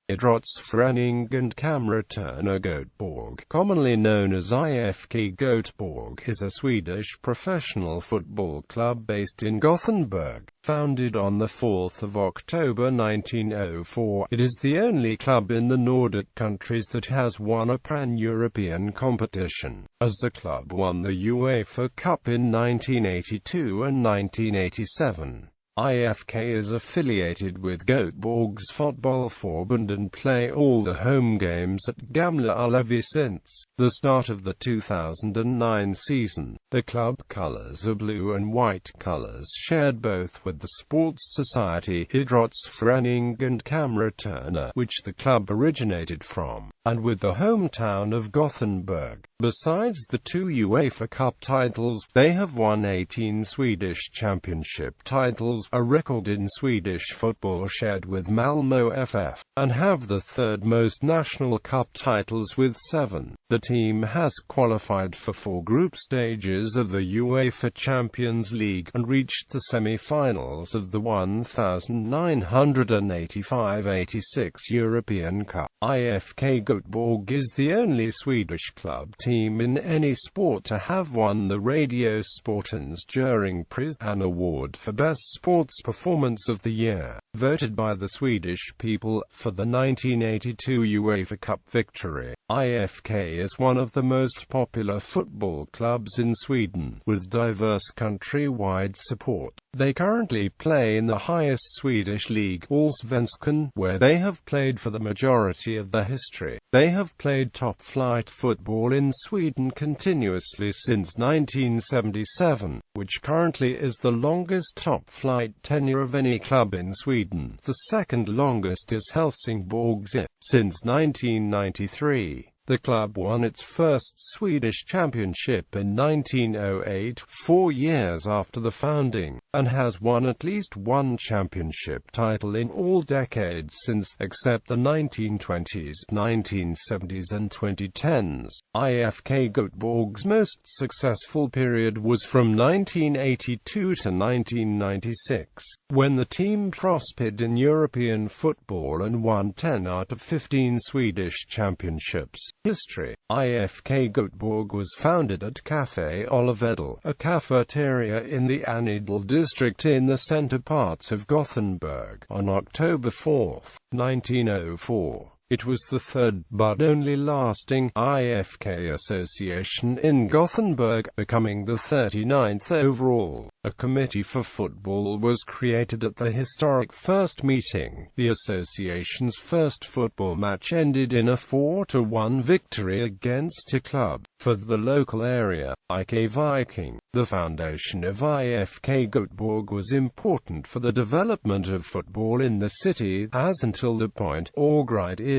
Idrottsförening and Kamratörna Göteborg, commonly known as IFK Göteborg, is a Swedish professional football club based in Gothenburg. Founded on the 4th of October 1904, it is the only club in the Nordic countries that has won a pan-European competition, as the club won the UEFA Cup in 1982 and 1987. IFK is affiliated with Göteborgs Fotbollförbund and play all the home games at Gamla Ullevi since the start of the 2009 season. The club colours are blue and white, colours shared both with the sports society Idrottsförening and Kamratörna, which the club originated from, and with the hometown of Gothenburg. Besides the 2 UEFA Cup titles, they have won 18 Swedish Championship titles, a record in Swedish football shared with Malmö FF, and have the third most national cup titles with 7. The team has qualified for 4 group stages of the UEFA Champions League, and reached the semi-finals of the 1985-86 European Cup. IFK Göteborg is the only Swedish club team in any sport to have won the Radio Sportens During Priz, an award for Best Sports Performance of the Year, voted by the Swedish people, for the 1982 UEFA Cup victory. IFK is one of the most popular football clubs in Sweden, with diverse country-wide support. They currently play in the highest Swedish league, Allsvenskan, where they have played for the majority of their history. They have played top-flight football in Sweden continuously since 1977, which currently is the longest top-flight tenure of any club in Sweden. The second longest is Helsingborg's. Since 1993. The club won its first Swedish championship in 1908, 4 years after the founding, and has won at least one championship title in all decades since, except the 1920s, 1970s and 2010s. IFK Göteborg's most successful period was from 1982 to 1996, when the team prospered in European football and won 10 out of 15 Swedish championships. History. IFK Göteborg was founded at Café Ollivedal, a cafeteria in the Anidal district in the center parts of Gothenburg, on October 4, 1904. It was the third, but only lasting, IFK association in Gothenburg, becoming the 39th overall. A committee for football was created at the historic first meeting. The association's first football match ended in a 4-1 victory against a club for the local area, IK Viking. The foundation of IFK Göteborg was important for the development of football in the city, as until the point Ågrid is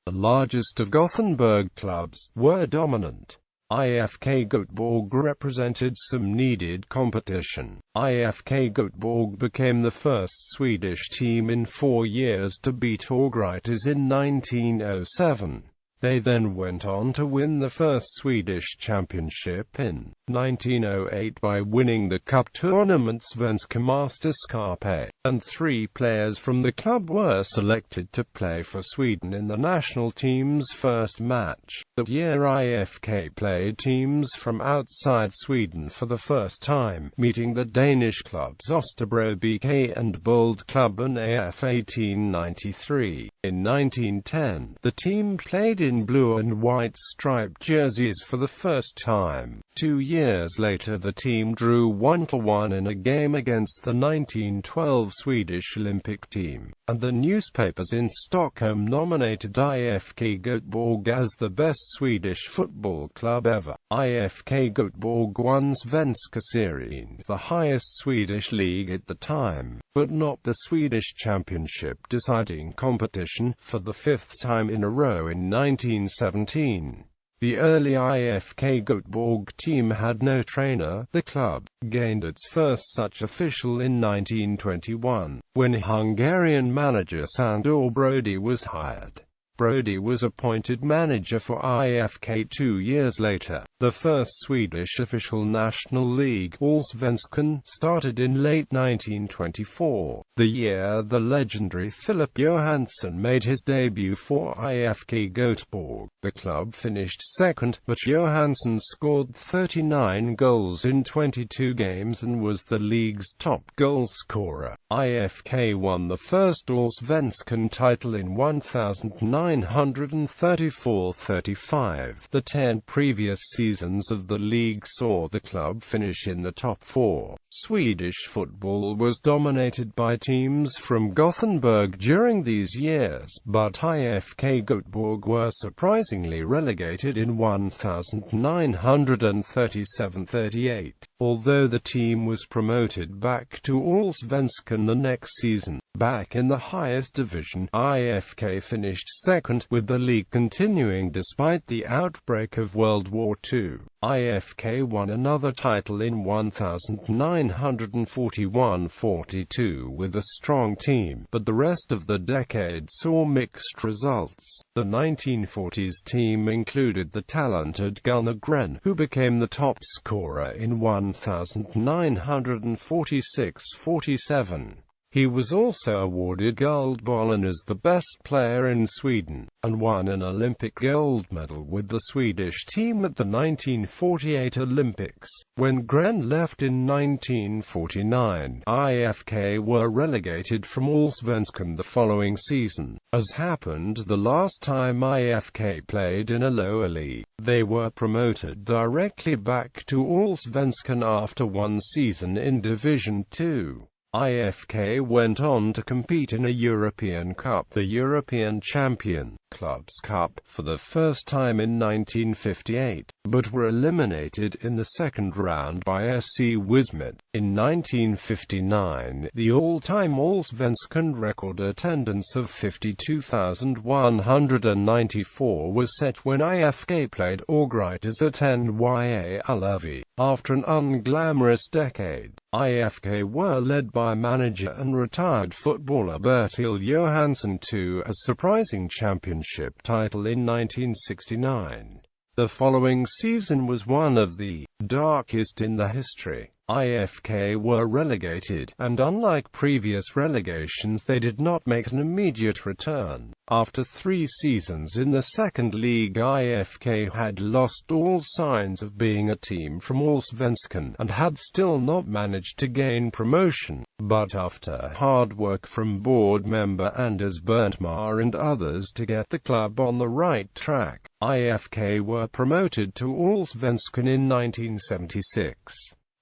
the largest of Gothenburg clubs, were dominant. IFK Göteborg represented some needed competition. IFK Göteborg became the first Swedish team in 4 years to beat Ågrid in 1907. They then went on to win the first Swedish championship in 1908 by winning the cup tournament Svenska Mästerskapet, and 3 players from the club were selected to play for Sweden in the national team's first match. That year IFK played teams from outside Sweden for the first time, meeting the Danish clubs Österbro BK and Bold Club and AF 1893. In 1910, the team played in blue and white striped jerseys for the first time. 2 years later the team drew 1-1 in a game against the 1912 Swedish Olympic team, and the newspapers in Stockholm nominated IFK Göteborg as the best Swedish football club ever. IFK Göteborg won Svenska Serien, the highest Swedish league at the time, but not the Swedish Championship deciding competition, for the 5th time in a row in 1917. The early IFK Göteborg team had no trainer. The club gained its first such official in 1921, when Hungarian manager Sandor Brody was hired. Brody was appointed manager for IFK 2 years later. The first Swedish official National League, Allsvenskan, started in late 1924, the year the legendary Filip Johansson made his debut for IFK Göteborg. The club finished second, but Johansson scored 39 goals in 22 games and was the league's top goal scorer. IFK won the first Allsvenskan title in 1934-35. The 10 previous seasons of the league saw the club finish in the top 4. Swedish football was dominated by teams from Gothenburg during these years, but IFK Göteborg were surprisingly relegated in 1937-38, although the team was promoted back to Allsvenskan the next season. Back in the highest division, IFK finished second, with the league continuing despite the outbreak of World War II. IFK won another title in 1941-42 with a strong team, but the rest of the decade saw mixed results. The 1940s team included the talented Gunnar Gren, who became the top scorer in 1946-47. He was also awarded Guldbollen as the best player in Sweden, and won an Olympic gold medal with the Swedish team at the 1948 Olympics. When Gren left in 1949, IFK were relegated from Allsvenskan the following season. As happened the last time IFK played in a lower league, they were promoted directly back to Allsvenskan after one season in Division 2. IFK went on to compete in a European Cup, the European Champion Clubs Cup, for the first time in 1958, but were eliminated in the second round by SC Wismet. In 1959, the all-time Allsvenskan record attendance of 52,194 was set when IFK played Örgrytes at NYA Ullevi. After an unglamorous decade, IFK were led by manager and retired footballer Bertil Johansson to a surprising championship title in 1969. The following season was one of the darkest in the history. IFK were relegated, and unlike previous relegations they did not make an immediate return. After 3 seasons in the second league, IFK had lost all signs of being a team from Allsvenskan, and had still not managed to gain promotion. But after hard work from board member Anders Berntmar and others to get the club on the right track, IFK were promoted to Allsvenskan in 1976.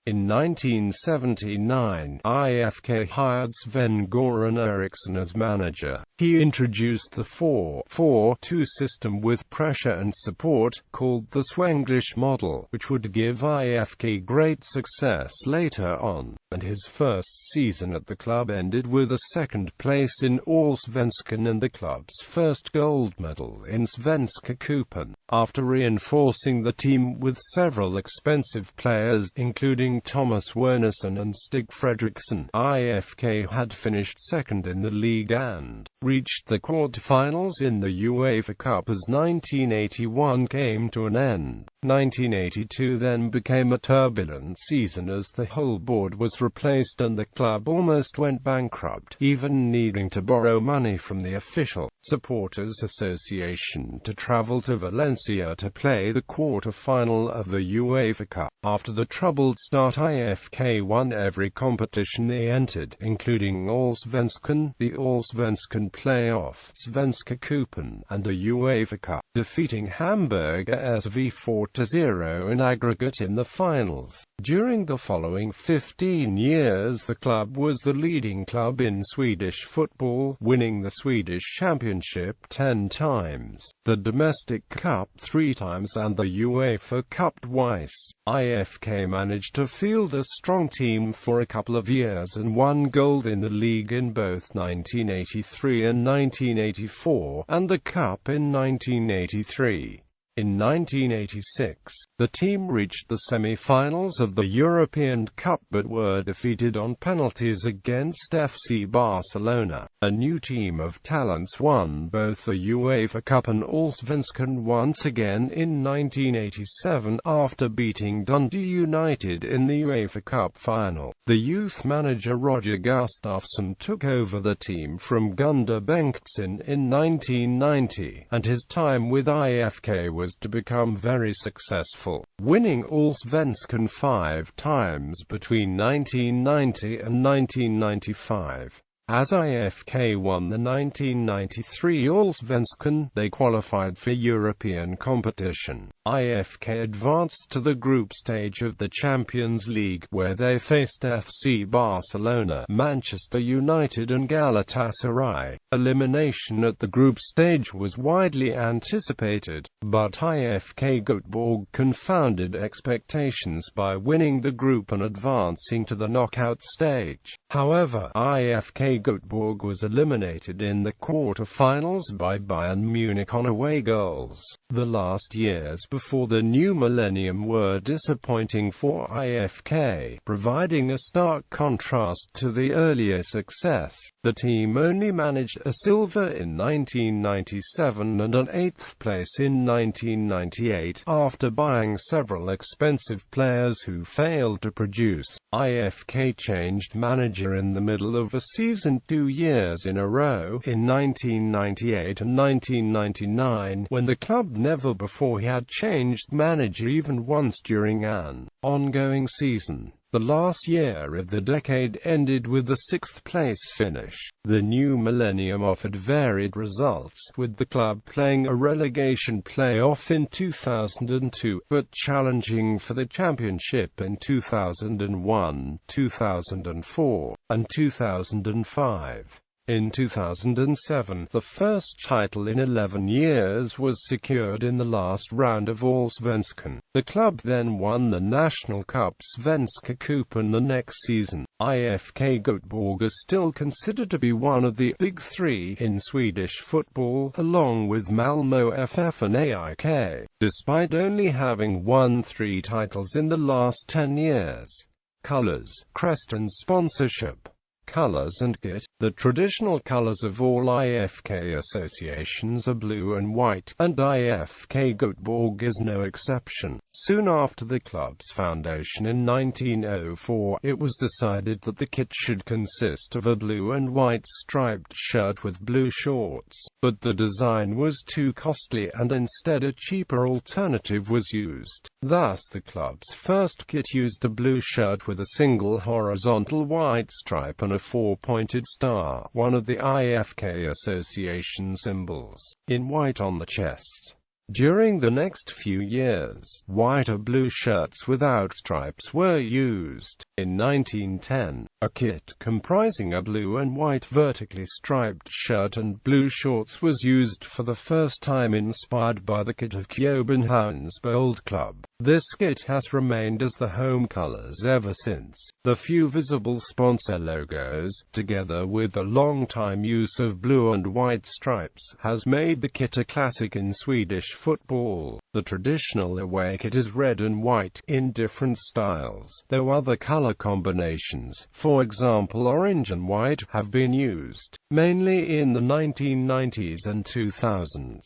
In 1979, IFK hired Sven-Göran Eriksson as manager. He introduced the 4-4-2 system with pressure and support, called the Swenglish model, which would give IFK great success later on, and his first season at the club ended with a second place in Allsvenskan and the club's first gold medal in Svenska Cupen. After reinforcing the team with several expensive players, including Thomas Wernersson and Stig Fredriksson, IFK had finished second in the league and reached the quarter-finals in the UEFA Cup as 1981 came to an end. 1982 then became a turbulent season as the whole board was replaced and the club almost went bankrupt, even needing to borrow money from the official Supporters Association to travel to Valencia to play the quarter-final of the UEFA Cup. After the troubled start, IFK won every competition they entered, including Allsvenskan, the Allsvenskan Playoff, Svenska Cupen, and the UEFA Cup, defeating Hamburger SV 4-0 in aggregate in the finals. During the following 15 years the club was the leading club in Swedish football, winning the Swedish Championship 10 times, the Domestic Cup 3 times and the UEFA Cup twice. IFK managed to field a strong team for a couple of years and won gold in the league in both 1983 and 1984, and the cup in 1983. In 1986, the team reached the semi-finals of the European Cup but were defeated on penalties against FC Barcelona. A new team of talents won both the UEFA Cup and Allsvenskan once again in 1987 after beating Dundee United in the UEFA Cup final. The youth manager Roger Gustafsson took over the team from Gunnar Bengtsson in 1990, and his time with IFK was to become very successful, winning Allsvenskan 5 times between 1990 and 1995. As IFK won the 1993 Allsvenskan, they qualified for European competition. IFK advanced to the group stage of the Champions League, where they faced FC Barcelona, Manchester United and Galatasaray. Elimination at the group stage was widely anticipated, but IFK Göteborg confounded expectations by winning the group and advancing to the knockout stage. However, IFK Göteborg was eliminated in the quarter-finals by Bayern Munich on away goals. The last years before the new millennium were disappointing for IFK, providing a stark contrast to the earlier success. The team only managed a silver in 1997 and an 8th place in 1998, after buying several expensive players who failed to produce. IFK changed manager in the middle of a season 2 years in a row, in 1998 and 1999, when the club never before had changed manager even once during an ongoing season. The last year of the decade ended with the 6th place finish. The new millennium offered varied results, with the club playing a relegation play-off in 2002, but challenging for the championship in 2001, 2004, and 2005. In 2007, the first title in 11 years was secured in the last round of Allsvenskan. The club then won the National Cup Svenska Cupen the next season. IFK Göteborg is still considered to be one of the big three in Swedish football, along with Malmö FF and AIK, despite only having won 3 titles in the last 10 years. Colors, crest and sponsorship. Colors and kit. The traditional colors of all IFK associations are blue and white, and IFK Göteborg is no exception. Soon after the club's foundation in 1904, it was decided that the kit should consist of a blue and white striped shirt with blue shorts, but the design was too costly and instead a cheaper alternative was used. Thus the club's first kit used a blue shirt with a single horizontal white stripe and a 4-pointed star, one of the IFK association symbols, in white on the chest. During the next few years, white or blue shirts without stripes were used. In 1910, a kit comprising a blue and white vertically striped shirt and blue shorts was used for the first time, inspired by the kit of Köpenhamn's Bold Club. This kit has remained as the home colors ever since. The few visible sponsor logos, together with the long-time use of blue and white stripes, has made the kit a classic in Swedish football. The traditional away kit is red and white, in different styles, though other color combinations, for example orange and white, have been used, mainly in the 1990s and 2000s.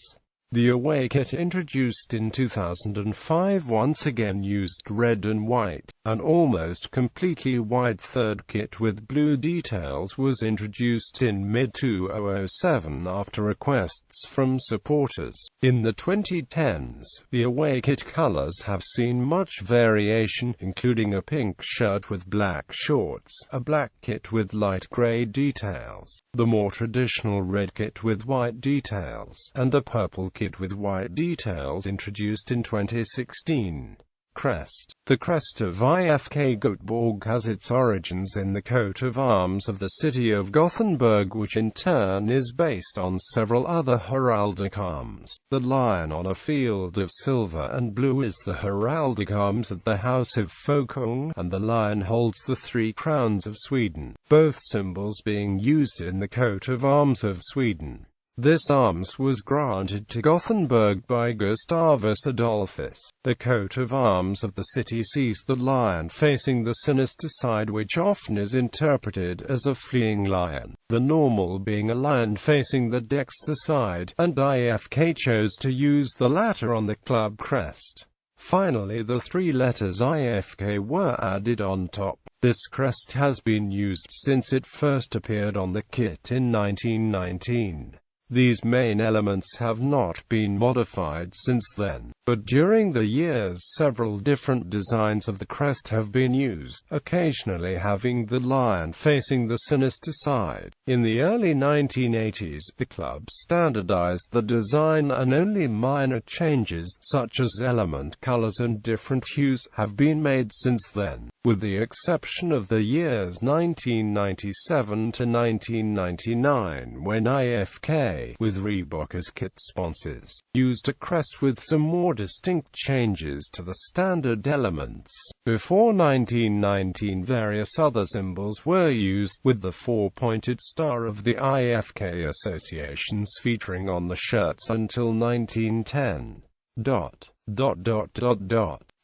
The away kit introduced in 2005 once again used red and white. An almost completely white third kit with blue details was introduced in mid-2007 after requests from supporters. In the 2010s, the away kit colors have seen much variation, including a pink shirt with black shorts, a black kit with light gray details, the more traditional red kit with white details, and a purple kit with white details introduced in 2016. Crest. The crest of IFK Göteborg has its origins in the coat of arms of the city of Gothenburg, which in turn is based on several other heraldic arms. The lion on a field of silver and blue is the heraldic arms of the House of Folkung, and the lion holds the 3 crowns of Sweden, both symbols being used in the coat of arms of Sweden. This arms was granted to Gothenburg by Gustavus Adolphus. The coat of arms of the city sees the lion facing the sinister side, which often is interpreted as a fleeing lion, the normal being a lion facing the dexter side, and IFK chose to use the latter on the club crest. Finally, the three letters IFK were added on top. This crest has been used since it first appeared on the kit in 1919. These main elements have not been modified since then, but during the years several different designs of the crest have been used, occasionally having the lion facing the sinister side. In the early 1980s, the club standardized the design, and only minor changes, such as element colors and different hues, have been made since then, with the exception of the years 1997 to 1999, when IFK, with Reebok as kit sponsors, used a crest with some more distinct changes to the standard elements. Before 1919, various other symbols were used, with the four-pointed star of the IFK associations featuring on the shirts until 1910.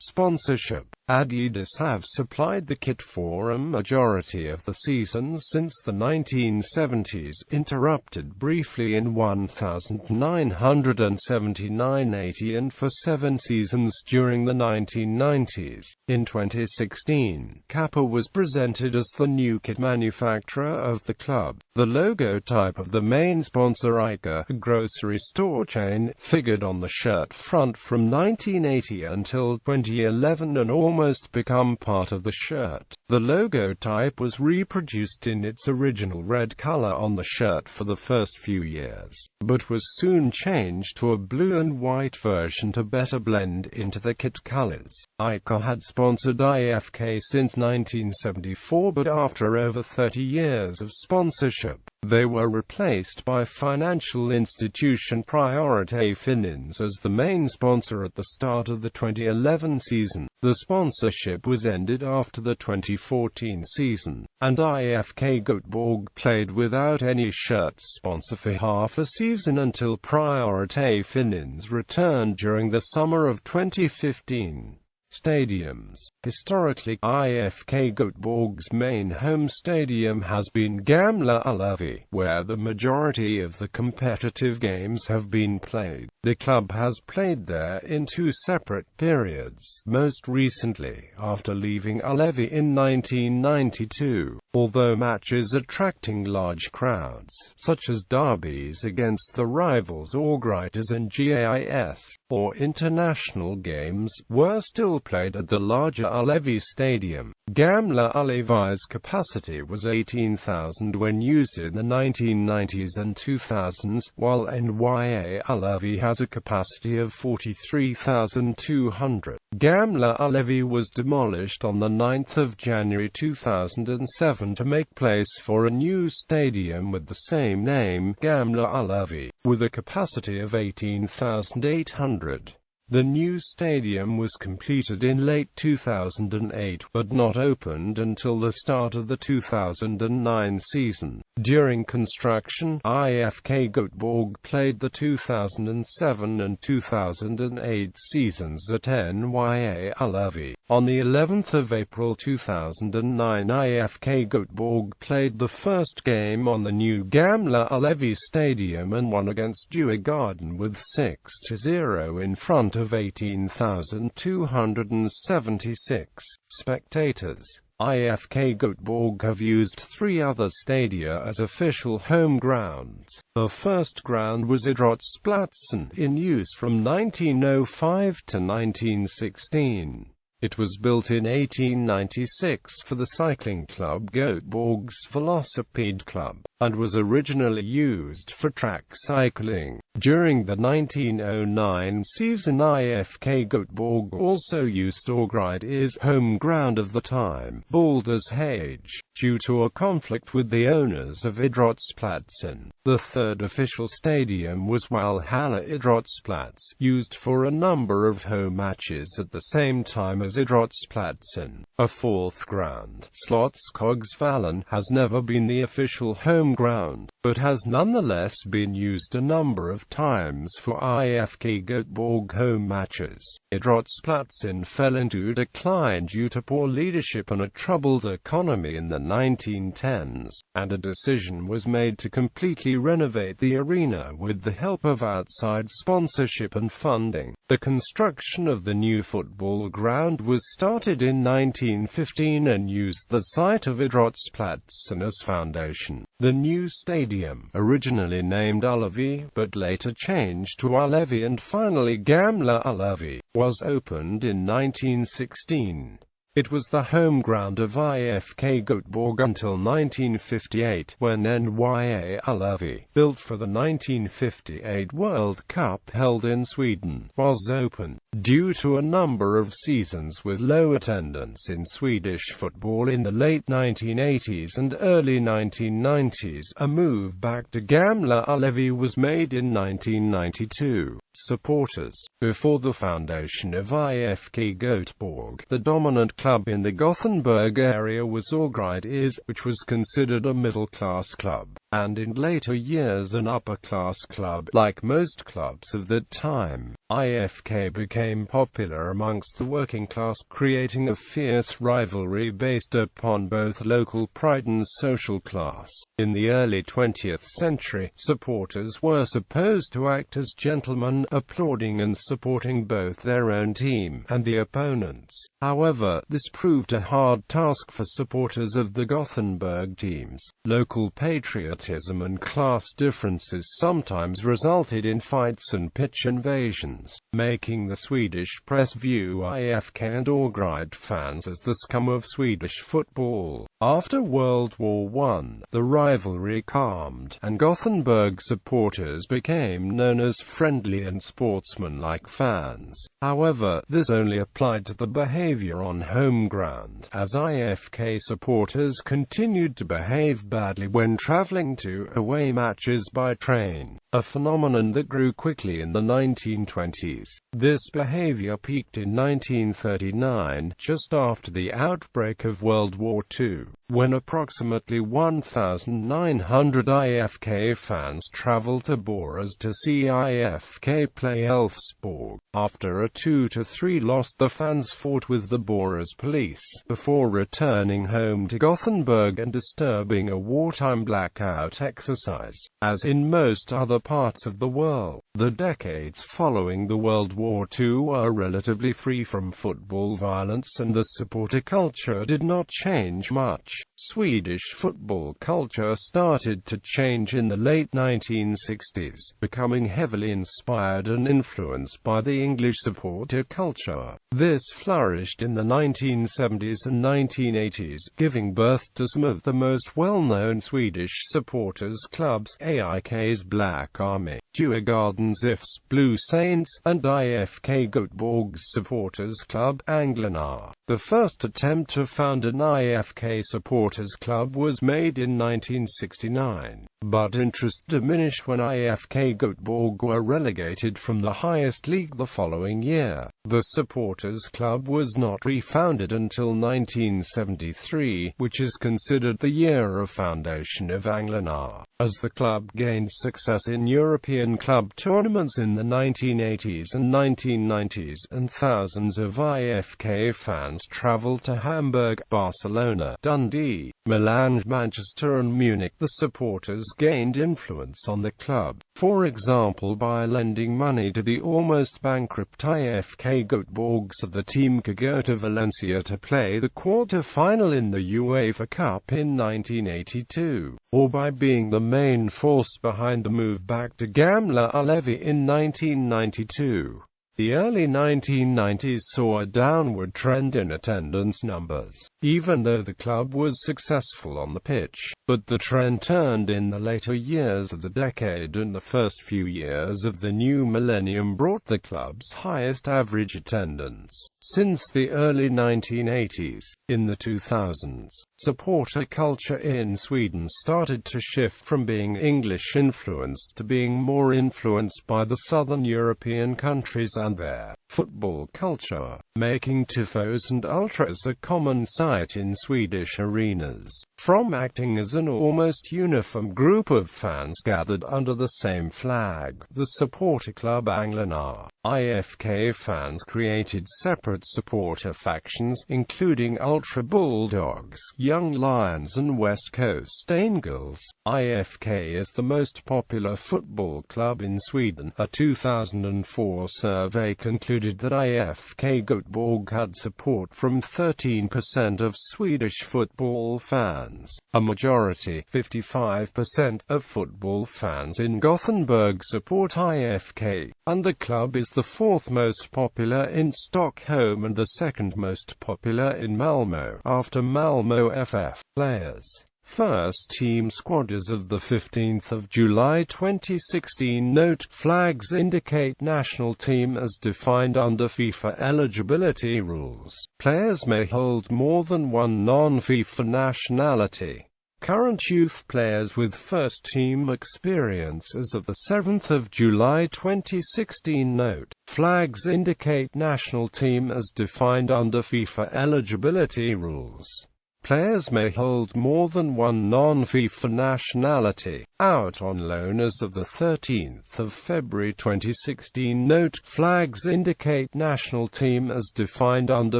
Sponsorship. Adidas have supplied the kit for a majority of the seasons since the 1970s, interrupted briefly in 1979-80 and for 7 seasons during the 1990s. In 2016, Kappa was presented as the new kit manufacturer of the club. The logo type of the main sponsor, IFK, a grocery store chain, figured on the shirt front from 1980 until 2011 and almost become part of the shirt. The logo type was reproduced in its original red color on the shirt for the first few years, but was soon changed to a blue and white version to better blend into the kit colors. IFK had sponsored IFK since 1974, but after over 30 years of sponsorship, they were replaced by financial institution Priorité Finance as the main sponsor at the start of the 2011 season. The sponsorship was ended after the 2014 season, and IFK Göteborg played without any shirt sponsor for half a season until Priorité Finance returned during the summer of 2015. Stadiums. Historically, IFK Göteborg's main home stadium has been Gamla Ullevi, where the majority of the competitive games have been played. The club has played there in 2 separate periods, most recently after leaving Ullevi in 1992. Although matches attracting large crowds, such as derbies against the rivals Örgrytes and GAIS, or international games, were still played at the larger Ullevi Stadium. Gamla Ullevi's capacity was 18,000 when used in the 1990s and 2000s, while NYA Ullevi has a capacity of 43,200. Gamla Ullevi was demolished on the 9th of January 2007 to make place for a new stadium with the same name, Gamla Ullevi, with a capacity of 18,800. The new stadium was completed in late 2008, but not opened until the start of the 2009 season. During construction, IFK Göteborg played the 2007 and 2008 seasons at NYA Ullevi. On the 11th of April 2009, IFK Göteborg played the first game on the new Gamla Ullevi Stadium and won against Djurgården with 6-0 in front of 18,276 spectators. IFK Göteborg have used 3 other stadia as official home grounds. The first ground was Idrottsplatsen, in use from 1905 to 1916. It was built in 1896 for the cycling club Göteborgs Velocipede Club, and was originally used for track cycling. During the 1909 season, IFK Göteborg also used Örgrytes' home ground of the time, Baldershage, due to a conflict with the owners of Idrottsplatsen. The third official stadium was Valhalla Idrottsplatz, used for a number of home matches at the same time as Idrottsplatsen. A fourth ground, Slotskogsvallen, has never been the official home home ground, but has nonetheless been used a number of times for IFK Göteborg home matches. Idrottsplatsen fell into decline due to poor leadership and a troubled economy in the 1910s, and a decision was made to completely renovate the arena with the help of outside sponsorship and funding. The construction of the new football ground was started in 1915 and used the site of Idrottsplatsen as foundation. The new stadium, originally named Ullevi, but later changed to Ullevi and finally Gamla Ullevi, was opened in 1916. It was the home ground of IFK Göteborg until 1958, when Nya Ullevi, built for the 1958 World Cup held in Sweden, was opened. Due to a number of seasons with low attendance in Swedish football in the late 1980s and early 1990s, a move back to Gamla Ullevi was made in 1992. Supporters. Before the foundation of IFK Göteborg, the dominant club in the Gothenburg area was Örgryte, which was considered a middle-class club, and in later years an upper-class club. Like most clubs of that time, IFK became popular amongst the working class, creating a fierce rivalry based upon both local pride and social class. In the early 20th century, supporters were supposed to act as gentlemen, applauding and supporting both their own team and the opponents. However, this proved a hard task for supporters of the Gothenburg teams. Local patriotism and class differences sometimes resulted in fights and pitch invasions, making the Swedish press view IFK and Örgryte fans as the scum of Swedish football. After World War I, the rivalry calmed, and Gothenburg supporters became known as friendly and sportsmanlike fans. However, this only applied to the behavior on home ground, as IFK supporters continued to behave badly when traveling to away matches by train, a phenomenon that grew quickly in the 1920s. This behavior peaked in 1939, just after the outbreak of World War II, when approximately 1,900 IFK fans traveled to Borås to see IFK play Elfsborg. After a 2-3 loss, the fans fought with the Borås police, before returning home to Gothenburg and disturbing a wartime blackout exercise. As in most other parts of the world, the decades following the World War II were relatively free from football violence, and the supporter culture did not change much. Swedish football culture started to change in the late 1960s, becoming heavily inspired and influenced by the English supporter culture. This flourished in the 1970s and 1980s, giving birth to some of the most well-known Swedish supporters clubs: AIK's Black Army, Djurgården's IF's Blue Saints, and IFK Göteborg's supporters club, Anglerna. The first attempt to found an IFK supporters club was made in 1969, but interest diminished when IFK Göteborg were relegated from the highest league the following year. The supporters club was not refounded until 1973, which is considered the year of foundation of Anglerna. As the club gained success in European club tournaments in the 1980s and 1990s, and thousands of IFK fans traveled to Hamburg, Barcelona, Dundee, Milan, Manchester and Munich, the supporters gained influence on the club, for example by lending money to the almost bankrupt IFK Göteborg so the team could go to Valencia to play the quarter-final in the UEFA Cup in 1982, or by being the main force behind the move back to Gamla Ullevi in 1992. The early 1990s saw a downward trend in attendance numbers, even though the club was successful on the pitch. But the trend turned in the later years of the decade, and the first few years of the new millennium brought the club's highest average attendance since the early 1980s. In the 2000s, supporter culture in Sweden started to shift from being English-influenced to being more influenced by the southern European countries and their Football culture, making tifos and ultras a common sight in Swedish arenas. From acting as an almost uniform group of fans gathered under the same flag, the supporter club Anglarna, IFK fans created separate supporter factions, including Ultra Bulldogs, Young Lions and West Coast Angels. IFK is the most popular football club in Sweden. A 2004 survey concluded that IFK Göteborg had support from 13% of Swedish football fans. A majority, 55%, of football fans in Gothenburg support IFK, and the club is the fourth most popular in Stockholm and the second most popular in Malmö, after Malmö FF. Players. First team squad as of the 15th of July 2016. Note: flags indicate national team as defined under FIFA eligibility rules. Players may hold more than one non-FIFA nationality. Current youth players with first team experience as of the 7th of July 2016. Note: flags indicate national team as defined under FIFA eligibility rules. Players may hold more than one non-FIFA nationality. Out on loan as of the 13th of February 2016. Note: flags indicate national team as defined under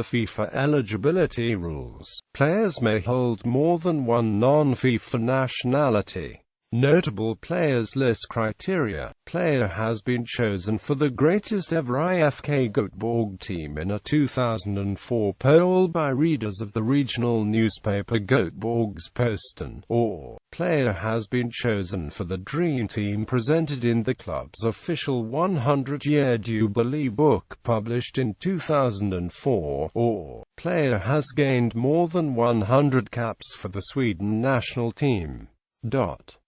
FIFA eligibility rules. Players may hold more than one non-FIFA nationality. Notable players list criteria. Player has been chosen for the greatest ever IFK Göteborg team in a 2004 poll by readers of the regional newspaper Göteborgs-Posten, or player has been chosen for the dream team presented in the club's official 100-year Jubilee book published in 2004, or player has gained more than 100 caps for the Sweden national team.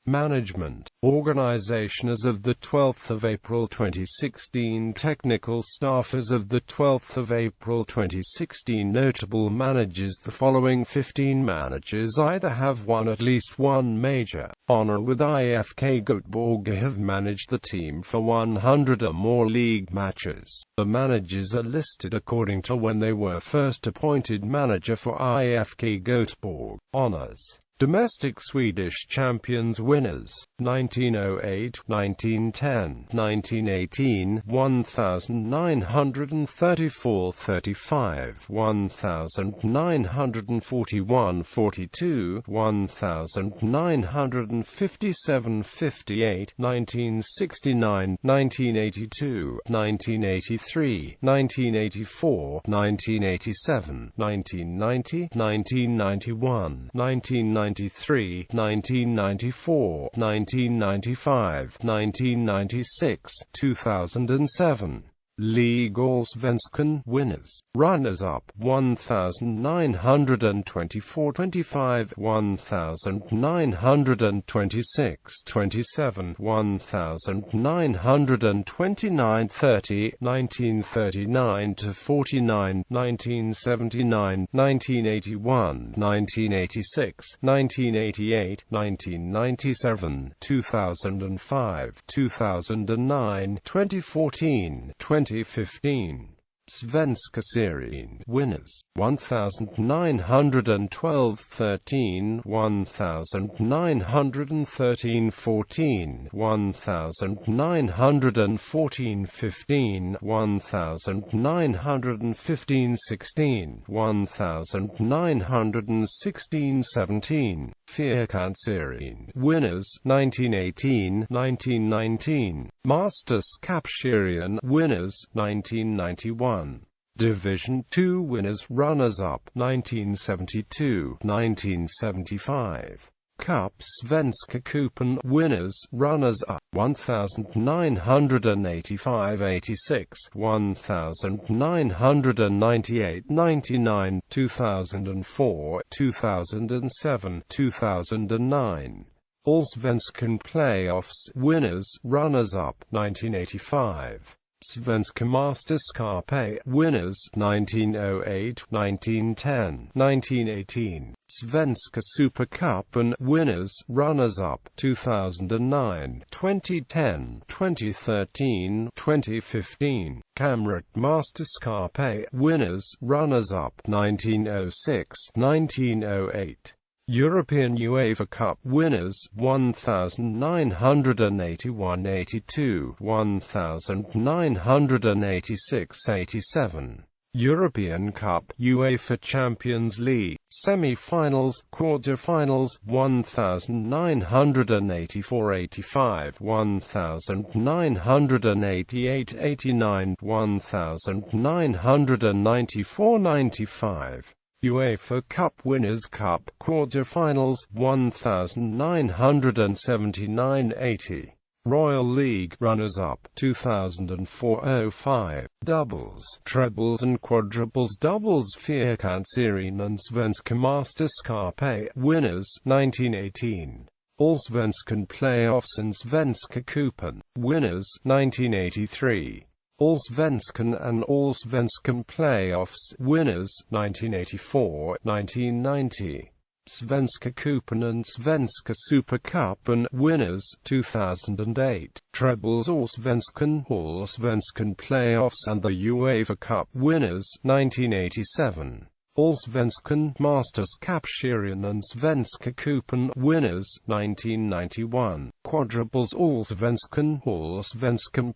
Management. Organization as of the 12th of April 2016. Technical staff as of the 12th of April 2016. Notable managers. The following 15 managers either have won at least one major honor with IFK Göteborg or have managed the team for 100 or more league matches. The managers are listed according to when they were first appointed manager for IFK Göteborg. Honors. Domestic Swedish champions winners: 1908, 1910, 1918, 1934-35, 1941-42, 1957-58, 1969, 1982, 1983, 1984, 1987, 1990, 1991, 1993, 1994, 1995, 1996, 2007. League Allsvenskan winners, runners-up: 1924-25, 1926-27, 1929-30, 1939-49, 1979, 1981, 1986, 1988, 1997, 2005, 2009, 2014, 2015. Svenska serien winners: 1912-13, 1913-14, 1914-15, 1915-16, 1916-17. Fyrkantsserien winners: 1918, 1919. Mästerskapsserien winners: 1991. Division 2 winners, runners-up: 1972, 1975. Cup Svenska Cupen winners, runners-up: 1985-86, 1998-99, 2004, 2007, 2009. Allsvenskan Playoffs winners, runners-up: 1985. Svenska Mästerskapet winners 1908, 1910, 1918. Svenska Supercupen winners, runners-up 2009, 2010, 2013, 2015. Kamratmästerskapet winners, runners-up 1906, 1908. European UEFA Cup winners 1981-82, 1986-87. European Cup, UEFA Champions League, semi-finals, quarter-finals 1984-85, 1988-89, 1994-95. UEFA Cup Winners' Cup, quarter-finals 1979-80. Royal League runners-up 2004-05. Doubles, trebles and quadruples. Doubles Fyrkantsserien Svenska Mästerskapet winners 1918. Allsvenskan playoffs and Svenska Cupen winners 1983. Allsvenskan and Allsvenskan playoffs winners 1984, 1990. Svenska Cupen and Svenska Supercupen winners 2008. Trebles Allsvenskan playoffs and the UEFA Cup winners 1987. Allsvenskan Mästerskapsserien and Svenska Cupen winners 1991. Quadruples Allsvenskan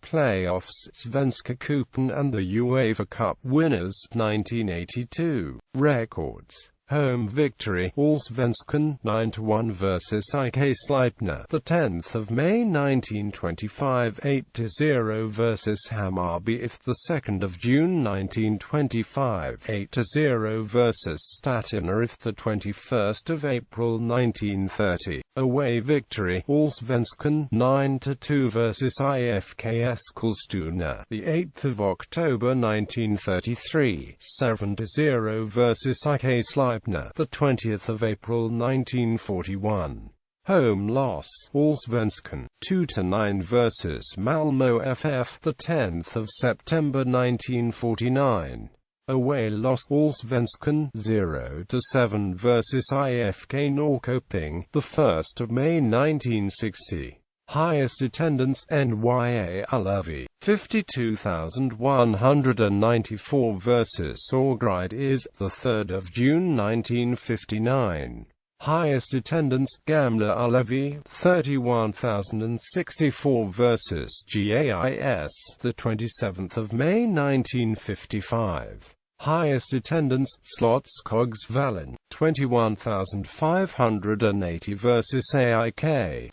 playoffs, Svenska Cupen and the UEFA Cup winners 1982. Records. Home victory, Allsvenskan 9-1 versus IK Sleipner, the 10th of May 1925, 8-0 versus Hammarby if the 2nd of June 1925, 8-0 versus Statina if the 21st of April 1930. Away victory, Allsvenskan 9-2 versus IFK Eskilstuna, the 8th of October 1933, 7-0 versus IK Sleipner, the 20th of April 1941. Home loss, Allsvenskan 2-9 versus Malmö FF, the 10th of September 1949. Away loss, Allsvenskan 0-7 versus IFK Norrköping, the 1st of May 1960. Highest attendance, NYA Ullevi, 52,194 versus Örgryte is, the 3rd of June 1959. Highest attendance, Gamla Ullevi, 31,064 versus GAIS, the 27th of May 1955. Highest attendance, Slotskogsvallen, 21,580 versus AIK,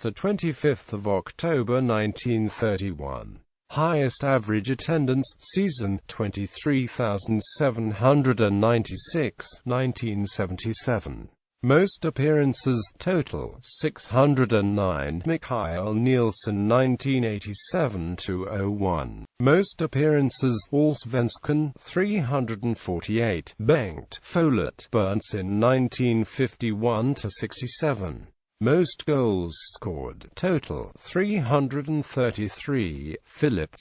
the 25th of October 1931. Highest average attendance, season, 23,796, 1977. Most appearances, total, 609. Mikael Nielsen 1987-01. Most appearances, Allsvenskan, 348. Bengt Follett Berntsson 1951-67. Most goals scored, total, 333. Philip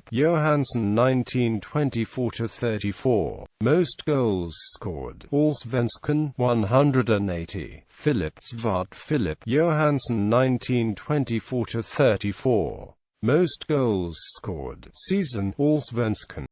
Johansson 1924-34. Most goals scored, Allsvenskan, 180. Philip Johansson 1924-34. Most goals scored, season, Allsvenskan.